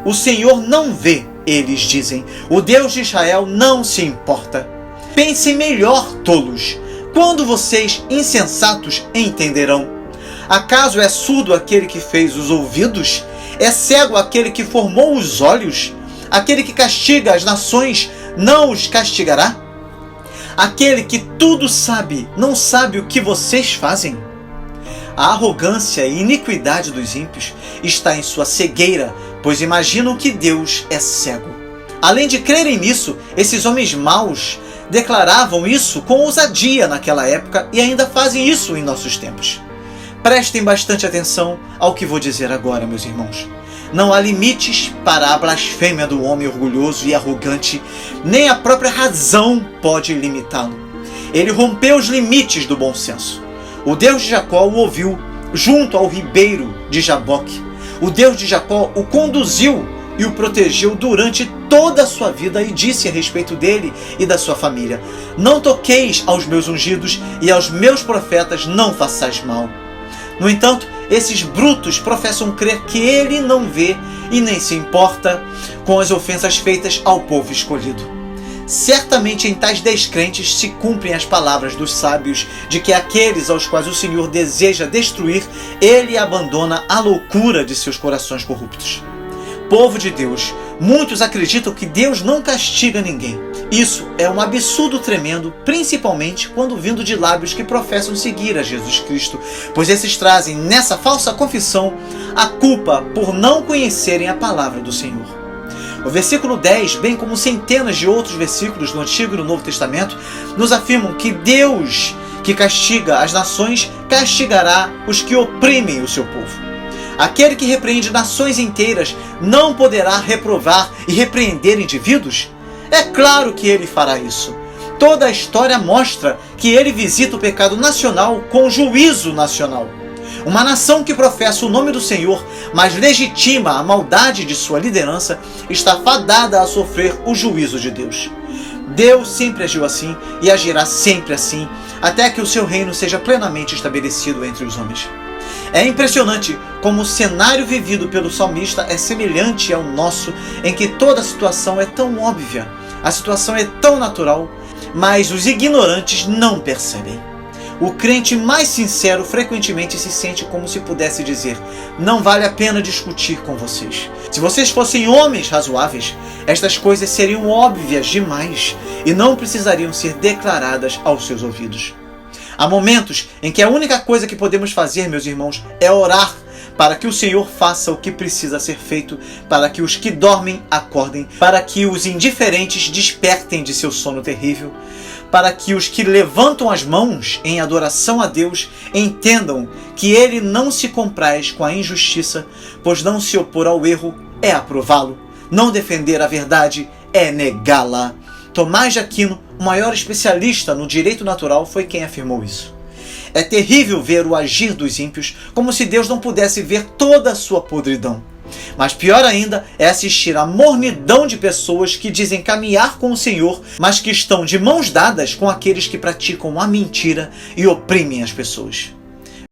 O Senhor não vê, eles dizem. O Deus de Israel não se importa. Pensem melhor, tolos. Quando vocês, insensatos, entenderão? Acaso é surdo aquele que fez os ouvidos? É cego aquele que formou os olhos? Aquele que castiga as nações não os castigará? Aquele que tudo sabe, não sabe o que vocês fazem? A arrogância e iniquidade dos ímpios está em sua cegueira, pois imaginam que Deus é cego. Além de crerem nisso, esses homens maus declaravam isso com ousadia naquela época e ainda fazem isso em nossos tempos. Prestem bastante atenção ao que vou dizer agora, meus irmãos. Não há limites para a blasfêmia do homem orgulhoso e arrogante, nem a própria razão pode limitá-lo. Ele rompeu os limites do bom senso. O Deus de Jacó o ouviu junto ao ribeiro de Jaboque. O Deus de Jacó o conduziu e o protegeu durante toda a sua vida e disse a respeito dele e da sua família: não toqueis aos meus ungidos e aos meus profetas não façais mal. No entanto, esses brutos professam crer que ele não vê e nem se importa com as ofensas feitas ao povo escolhido. Certamente em tais descrentes se cumprem as palavras dos sábios de que aqueles aos quais o Senhor deseja destruir, ele abandona a loucura de seus corações corruptos. Povo de Deus, muitos acreditam que Deus não castiga ninguém. Isso é um absurdo tremendo, principalmente quando vindo de lábios que professam seguir a Jesus Cristo, pois esses trazem nessa falsa confissão a culpa por não conhecerem a palavra do Senhor. O versículo 10, bem como centenas de outros versículos do Antigo e do Novo Testamento, nos afirmam que Deus, que castiga as nações, castigará os que oprimem o seu povo. Aquele que repreende nações inteiras não poderá reprovar e repreender indivíduos? É claro que ele fará isso. Toda a história mostra que ele visita o pecado nacional com juízo nacional. Uma nação que professa o nome do Senhor, mas legitima a maldade de sua liderança, está fadada a sofrer o juízo de Deus. Deus sempre agiu assim e agirá sempre assim, até que o seu reino seja plenamente estabelecido entre os homens. É impressionante como o cenário vivido pelo salmista é semelhante ao nosso, em que toda a situação é tão óbvia, a situação é tão natural, mas os ignorantes não percebem. O crente mais sincero frequentemente se sente como se pudesse dizer: não vale a pena discutir com vocês. Se vocês fossem homens razoáveis, estas coisas seriam óbvias demais e não precisariam ser declaradas aos seus ouvidos. Há momentos em que a única coisa que podemos fazer, meus irmãos, é orar para que o Senhor faça o que precisa ser feito, para que os que dormem acordem, para que os indiferentes despertem de seu sono terrível, para que os que levantam as mãos em adoração a Deus entendam que Ele não se compraz com a injustiça, pois não se opor ao erro é aprová-lo, não defender a verdade é negá-la. Tomás de Aquino, o maior especialista no direito natural, foi quem afirmou isso. É terrível ver o agir dos ímpios como se Deus não pudesse ver toda a sua podridão. Mas pior ainda é assistir à mornidão de pessoas que dizem caminhar com o Senhor, mas que estão de mãos dadas com aqueles que praticam a mentira e oprimem as pessoas.